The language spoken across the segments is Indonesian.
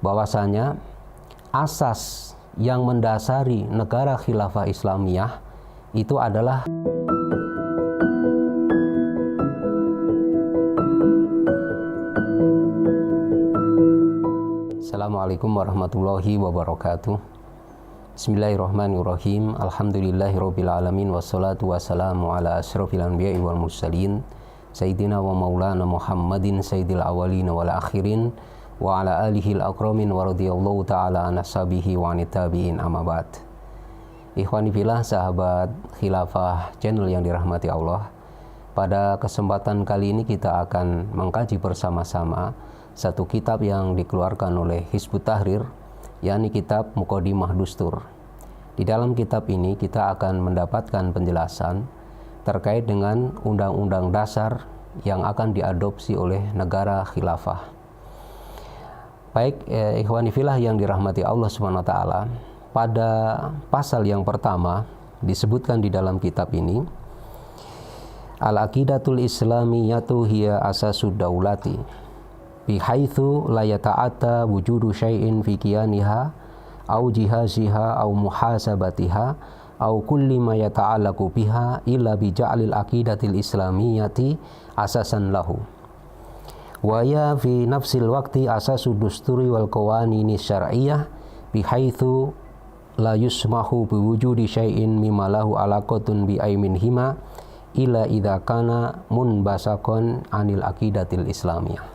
bahwasanya asas yang mendasari negara khilafah Islamiyah itu adalah Assalamualaikum warahmatullahi wabarakatuh. Bismillahirrahmanirrahim. Alhamdulillahirabbil alamin wassalatu wassalamu ala asyrofil anbiya'i wal mursalin sayyidina wa maulana Muhammadin sayyidil awwalin wal akhirin wa ala alihi al-akramin wa radhiyallahu ta'ala an ashabihi wa anitabi'in amma ba'd. Ikhwani fillah, sahabat Khilafah Channel yang dirahmati Allah. Pada kesempatan kali ini kita akan mengkaji bersama-sama satu kitab yang dikeluarkan oleh Hizbut Tahrir, yakni kitab Muqaddimah Dustur. Di dalam kitab ini kita akan mendapatkan penjelasan terkait dengan undang-undang dasar yang akan diadopsi oleh negara khilafah. Baik, ikhwani fillah yang dirahmati Allah Subhanahu wa taala, pada pasal yang pertama disebutkan di dalam kitab ini, Al-aqidatul islamiyatu hiya asasud daulati bihaitsu la yata'atta wujudu syai'in fi qiyaniha au jihaziha au muhasabatiha au kulli ma yata'allaqu biha illa bi ja'lil aqidatil islamiyati asasan lahu wa ya fi nafsil waqti asasud dusturi wal qawanini syar'iyyah bihaitsu la yusmahu bi wujudi syai'in mimma lahu alaqatun bi aimin hima illa idza kana munbasakon anil aqidatil islamiyah.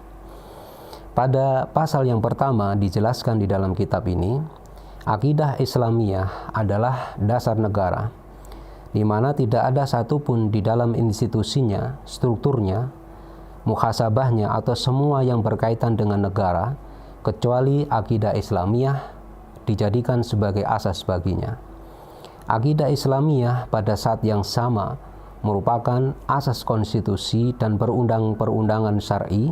Pada pasal yang pertama dijelaskan di dalam kitab ini, akidah Islamiyah adalah dasar negara, di mana tidak ada satupun di dalam institusinya, strukturnya, muhasabahnya atau semua yang berkaitan dengan negara, kecuali akidah Islamiyah dijadikan sebagai asas baginya. Akidah Islamiyah pada saat yang sama merupakan asas konstitusi dan perundang-perundangan syar'i,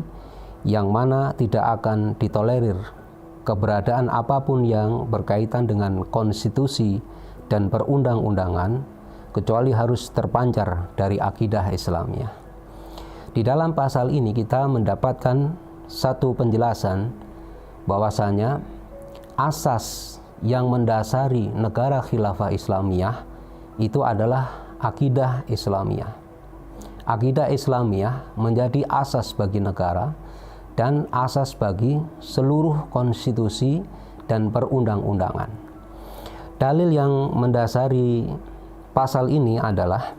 yang mana tidak akan ditolerir keberadaan apapun yang berkaitan dengan konstitusi dan perundang-undangan kecuali harus terpancar dari akidah Islamiyah. Di dalam pasal ini kita mendapatkan satu penjelasan bahwasanya asas yang mendasari negara khilafah Islamiyah itu adalah akidah Islamiyah. Akidah Islamiyah menjadi asas bagi negara dan asas bagi seluruh konstitusi dan perundang-undangan. Dalil yang mendasari pasal ini adalah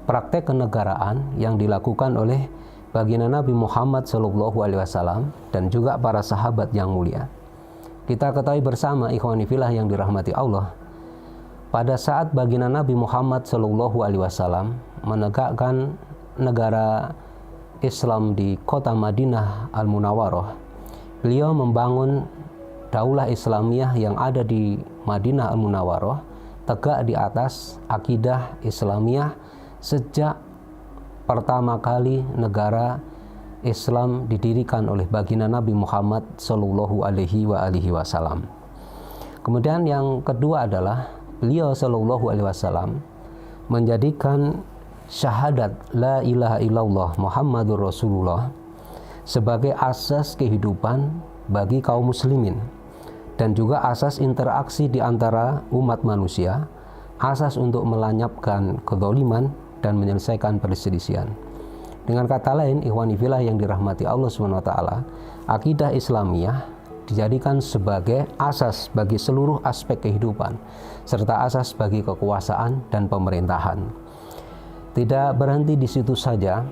praktek kenegaraan yang dilakukan oleh baginda Nabi Muhammad SAW dan juga para sahabat yang mulia. Kita ketahui bersama, ikhwani fillah yang dirahmati Allah, pada saat baginda Nabi Muhammad SAW menegakkan negara Islam di kota Madinah Al-Munawwarah, beliau membangun daulah Islamiyah yang ada di Madinah Al-Munawwarah tegak di atas akidah Islamiyah sejak pertama kali negara Islam didirikan oleh baginda Nabi Muhammad sallallahu alaihi wasallam. Kemudian yang kedua adalah beliau sallallahu alaihi wasallam menjadikan syahadat la ilaha illallah Muhammadur Rasulullah sebagai asas kehidupan bagi kaum muslimin dan juga asas interaksi di antara umat manusia, asas untuk melenyapkan kezaliman dan menyelesaikan perselisihan. Dengan kata lain, ikhwani fillah yang dirahmati Allah Subhanahu wa taala, akidah Islamiyah dijadikan sebagai asas bagi seluruh aspek kehidupan serta asas bagi kekuasaan dan pemerintahan. Tidak berhenti di situ saja,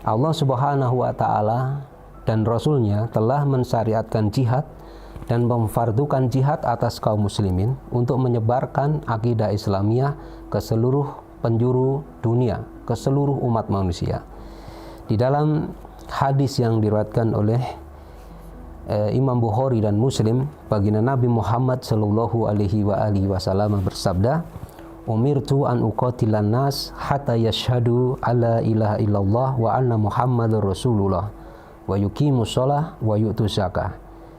Allah Subhanahu wa taala dan Rasul-Nya telah mensyariatkan jihad dan memfardukan jihad atas kaum muslimin untuk menyebarkan akidah Islamiyah ke seluruh penjuru dunia, ke seluruh umat manusia. Di dalam hadis yang diriwayatkan oleh Imam Bukhari dan Muslim, baginda Nabi Muhammad sallallahu alaihi wasallam bersabda, "Umirtu an uqatilan nas hatta yashhadu alla ilaha illallah wa anna Muhammadar Rasulullah wa yuqimus shalah wa yu'tuz zakah.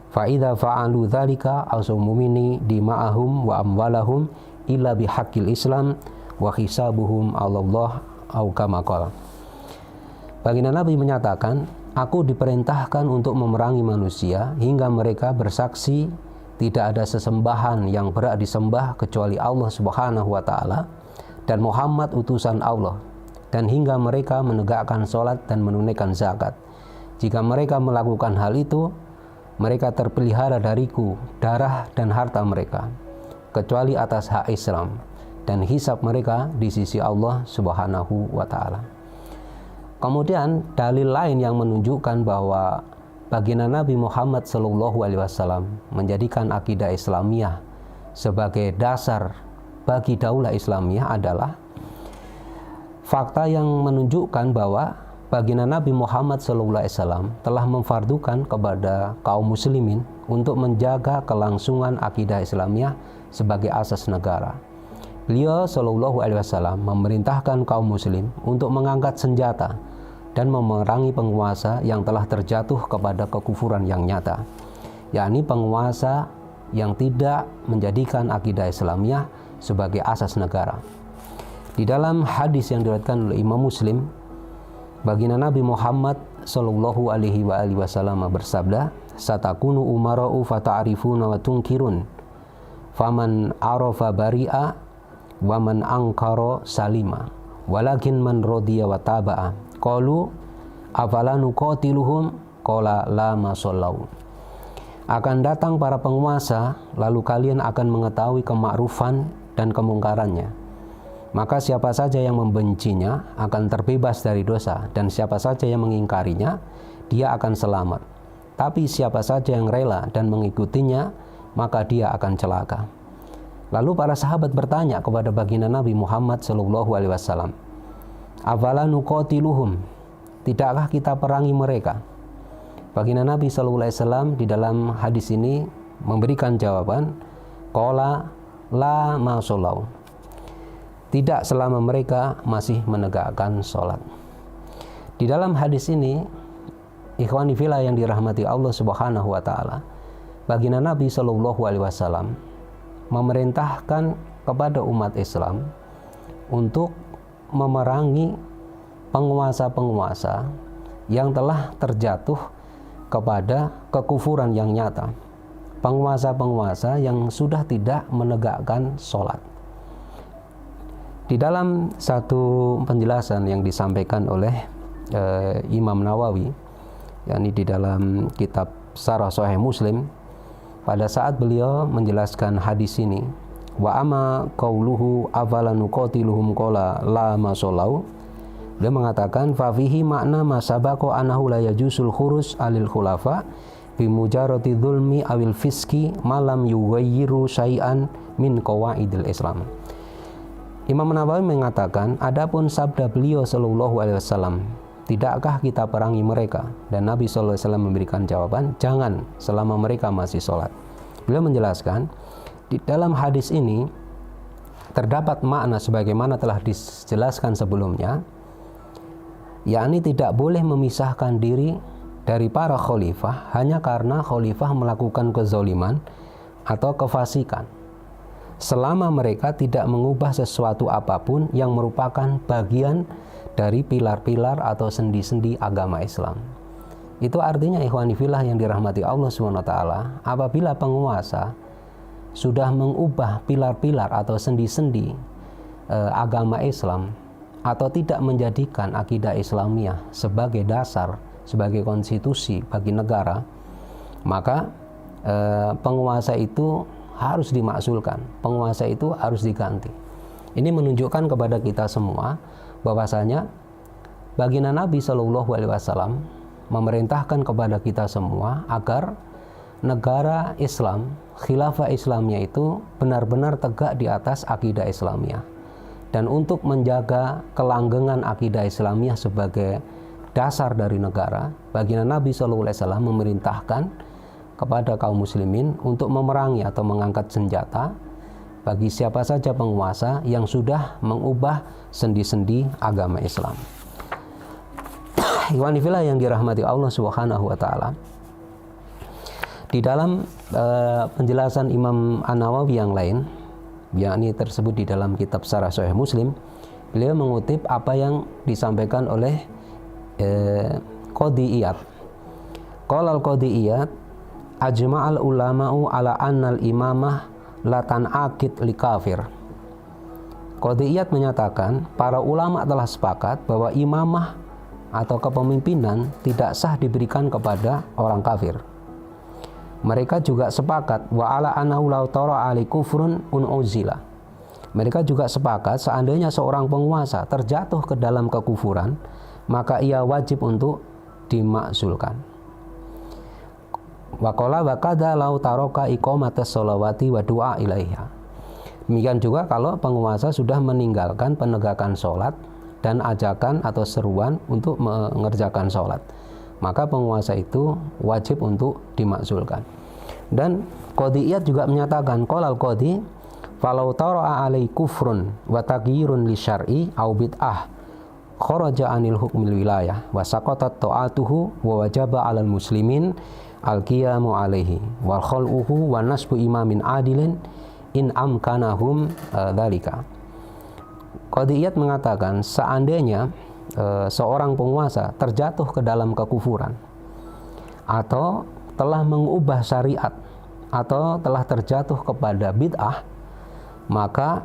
Fa idza fa'alu dzalika asamu minni dima'ahum wa amwalahum illa bihaqqil Islam wa hisabuhum 'ala Allah au kama qala." Baginda Nabi menyatakan Aku diperintahkan untuk memerangi manusia hingga mereka bersaksi tidak ada sesembahan yang berhak disembah kecuali Allah Subhanahu wa taala dan Muhammad utusan Allah, dan hingga mereka menegakkan sholat dan menunaikan zakat. Jika mereka melakukan hal itu, mereka terpelihara dariku darah dan harta mereka, kecuali atas hak Islam, dan hisab mereka di sisi Allah Subhanahu wa taala. Kemudian dalil lain yang menunjukkan bahwa baginda Nabi Muhammad SAW menjadikan akidah Islamiyah sebagai dasar bagi daulah Islamiyah adalah fakta yang menunjukkan bahwa baginda Nabi Muhammad SAW telah memfardukan kepada kaum muslimin untuk menjaga kelangsungan akidah Islamiyah sebagai asas negara. Beliau SAW memerintahkan kaum muslim untuk mengangkat senjata dan memerangi penguasa yang telah terjatuh kepada kekufuran yang nyata, yakni penguasa yang tidak menjadikan akidah Islamiyah sebagai asas negara. Di dalam hadis yang diriwayatkan oleh Imam Muslim, baginda Nabi Muhammad sallallahu alaihi wasallam bersabda, "Satakunu umara'u fata'rifuna wa tunkirun, faman arafa bari'a wa man angkara salima, walakin man radiya wa taba'a." Qalu afala nuqatiluhum qala la masallau. Akan datang para penguasa, lalu kalian akan mengetahui kemakrufan dan kemungkarannya. Maka siapa saja yang membencinya akan terbebas dari dosa, dan siapa saja yang mengingkarinya, dia akan selamat. Tapi siapa saja yang rela dan mengikutinya, maka dia akan celaka. Lalu para sahabat bertanya kepada baginda Nabi Muhammad SAW, "Afala nuqatiluhum?" Tidakkah kita perangi mereka? Baginda Nabi SAW di dalam hadis ini memberikan jawaban, qala la masallau. Tidak selama mereka masih menegakkan sholat. Di dalam hadis ini, ikhwani fillah yang dirahmati Allah Subhanahu wa taala, baginda Nabi SAW memerintahkan kepada umat Islam untuk memerangi penguasa-penguasa yang telah terjatuh kepada kekufuran yang nyata, penguasa-penguasa yang sudah tidak menegakkan sholat. Di dalam satu penjelasan yang disampaikan oleh Imam Nawawi, yakni di dalam kitab Syarah Sahih Muslim, pada saat beliau menjelaskan hadis ini, wa amma qauluhu afala nuqatiluhum qala la masallau, beliau mengatakan fa fihi makna masabaqo anahu la yajusul khurus alil khulafa bi mujarrati dzulmi awil fiski malam yughayyiru syai'an min qawaidil Islam. Imam Nawawi mengatakan, adapun sabda beliau sallallahu alaihi wasallam, tidakkah kita perangi mereka? Dan Nabi sallallahu alaihi wasallam memberikan jawaban, jangan selama mereka masih sholat. Beliau menjelaskan, di dalam hadis ini terdapat makna sebagaimana telah dijelaskan sebelumnya, yakni tidak boleh memisahkan diri dari para khalifah hanya karena khalifah melakukan kezaliman atau kefasikan, selama mereka tidak mengubah sesuatu apapun yang merupakan bagian dari pilar-pilar atau sendi-sendi agama Islam. Itu artinya ikhwani fillah yang dirahmati Allah SWT, apabila penguasa sudah mengubah pilar-pilar atau sendi-sendi agama Islam, atau tidak menjadikan akidah Islamiyah sebagai dasar, sebagai konstitusi bagi negara, maka penguasa itu harus dimakzulkan, penguasa itu harus diganti. Ini menunjukkan kepada kita semua bahwasanya baginda Nabi SAW memerintahkan kepada kita semua agar negara Islam, khilafah Islamnya itu benar-benar tegak di atas akidah Islamiyah. Dan untuk menjaga kelanggengan akidah Islamiyah sebagai dasar dari negara, baginda Nabi SAW memerintahkan kepada kaum muslimin untuk memerangi atau mengangkat senjata bagi siapa saja penguasa yang sudah mengubah sendi-sendi agama Islam. Ikhwani fillah yang dirahmati Allah Subhanahu wa taala, di dalam penjelasan Imam An-Nawawi yang lain, yakni tersebut di dalam kitab Syarah Sahih Muslim, beliau mengutip apa yang disampaikan oleh Qadiyat. Qala al-Qadiyat ajma'al ulama'u ala annal imamah la tan'aqid li kafir. Qadiyat menyatakan para ulama telah sepakat bahwa imamah atau kepemimpinan tidak sah diberikan kepada orang kafir. Mereka juga sepakat wa ala annahu law tara ali kufrun unuzila. Mereka juga sepakat seandainya seorang penguasa terjatuh ke dalam kekufuran, maka ia wajib untuk dimakzulkan. Wa qala wa kadza law taraka iqamatas sholawati wa du'a ilaiha. Demikian juga kalau penguasa sudah meninggalkan penegakan sholat dan ajakan atau seruan untuk mengerjakan sholat, maka penguasa itu wajib untuk dimakzulkan. Dan Qadiyat juga menyatakan qolal qadi falau tara'a alai kufrun wa taghyirun li syar'i au bid'ah kharaja anil hukmil wilayah wa saqatat ta'atuhu wa wajaba 'alal muslimin al-qiyamu alaihi wal khal'uhu wa nasbu imamin adilin in amkanahum dzalika. Qadiyat mengatakan seandainya seorang penguasa terjatuh ke dalam kekufuran atau telah mengubah syariat atau telah terjatuh kepada bid'ah, maka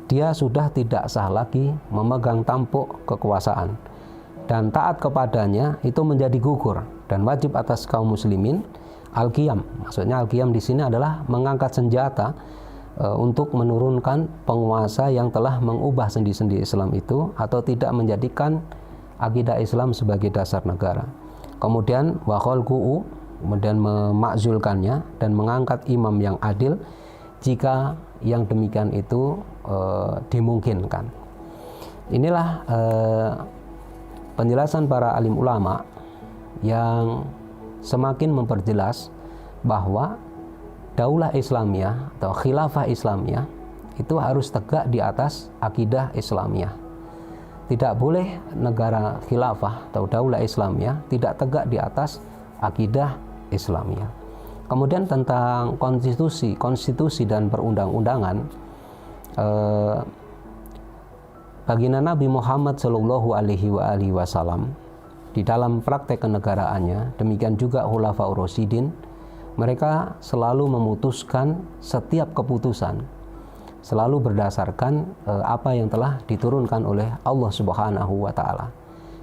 dia sudah tidak sah lagi memegang tampuk kekuasaan dan taat kepadanya itu menjadi gugur dan wajib atas kaum muslimin al-qiyam. Maksudnya al-qiyam di sini adalah mengangkat senjata untuk menurunkan penguasa yang telah mengubah sendi-sendi Islam itu atau tidak menjadikan akidah Islam sebagai dasar negara. Kemudian wa khalquhu, kemudian memakzulkannya dan mengangkat imam yang adil jika yang demikian itu dimungkinkan. Inilah penjelasan para alim ulama yang semakin memperjelas bahwa Daulah Islamiyah atau Khilafah Islamiyah itu harus tegak di atas akidah Islamiyah. Tidak boleh negara Khilafah atau Daulah Islamiyah tidak tegak di atas akidah Islamiyah. Kemudian tentang konstitusi dan perundang-undangan, baginda Nabi Muhammad Shallallahu Alaihi Wasallam di dalam praktek kenegaraannya, demikian juga Khulafaur Rasyidin, mereka selalu memutuskan setiap keputusan selalu berdasarkan apa yang telah diturunkan oleh Allah Subhanahu wa taala.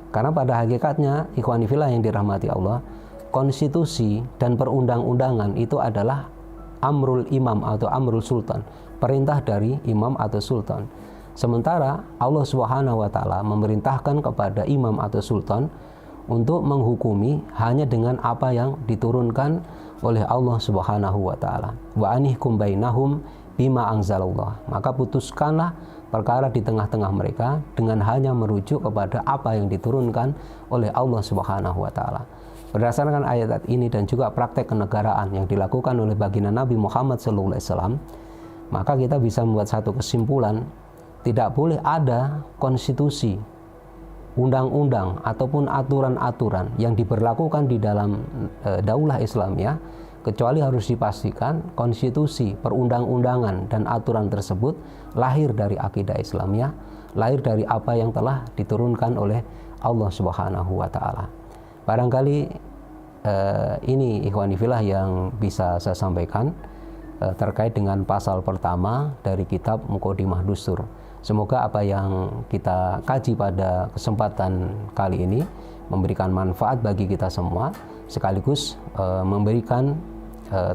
Karena pada hakikatnya ikhwani fillah yang dirahmati Allah, konstitusi dan perundang-undangan itu adalah amrul imam atau amrul sultan, perintah dari imam atau sultan. Sementara Allah Subhanahu wa taala memerintahkan kepada imam atau sultan untuk menghukumi hanya dengan apa yang diturunkan oleh Allah Subhanahu wa taala. Wa anihkum bainahum bima anzalallah. Maka putuskanlah perkara di tengah-tengah mereka dengan hanya merujuk kepada apa yang diturunkan oleh Allah Subhanahu wa taala. Berdasarkan ayat ini dan juga praktek kenegaraan yang dilakukan oleh baginda Nabi Muhammad SAW, maka kita bisa membuat satu kesimpulan, tidak boleh ada konstitusi, undang-undang ataupun aturan-aturan yang diberlakukan di dalam daulah Islamiyah kecuali harus dipastikan konstitusi, perundang-undangan dan aturan tersebut lahir dari akidah Islamiyah, lahir dari apa yang telah diturunkan oleh Allah Subhanahu wa taala. Barangkali ini ikhwani fillah yang bisa saya sampaikan terkait dengan pasal pertama dari kitab Muqaddimah Dustur. Semoga apa yang kita kaji pada kesempatan kali ini memberikan manfaat bagi kita semua, sekaligus memberikan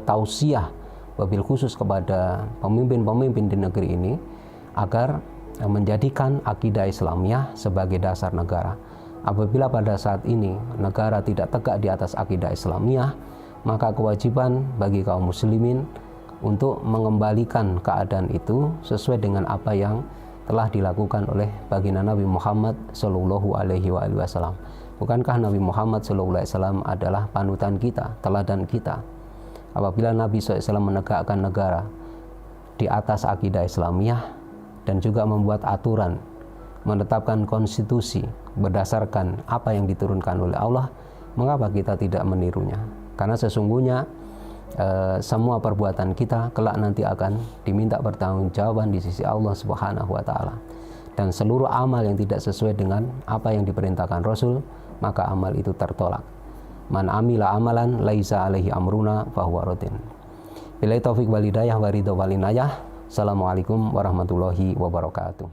tausiah wabil khusus kepada pemimpin-pemimpin di negeri ini agar menjadikan akidah Islamiyah sebagai dasar negara. Apabila pada saat ini negara tidak tegak di atas akidah Islamiyah, maka kewajiban bagi kaum muslimin untuk mengembalikan keadaan itu sesuai dengan apa yang telah dilakukan oleh baginda Nabi Muhammad Shallallahu Alaihi Wasallam. Bukankah Nabi Muhammad Shallallahu Alaihi Wasallam adalah panutan kita, teladan kita? Apabila Nabi SAW menegakkan negara di atas akidah Islamiyah dan juga membuat aturan, menetapkan konstitusi berdasarkan apa yang diturunkan oleh Allah, mengapa kita tidak menirunya? Karena sesungguhnya semua perbuatan kita kelak nanti akan diminta pertanggungjawaban di sisi Allah Subhanahu wa taala. Dan seluruh amal yang tidak sesuai dengan apa yang diperintahkan Rasul maka amal itu tertolak. Man amila amalan laisa alaihi amruna fahuwa raddin. Billahi taufik wal hidayah wa ridha wal inayah. Assalamualaikum warahmatullahi wabarakatuh.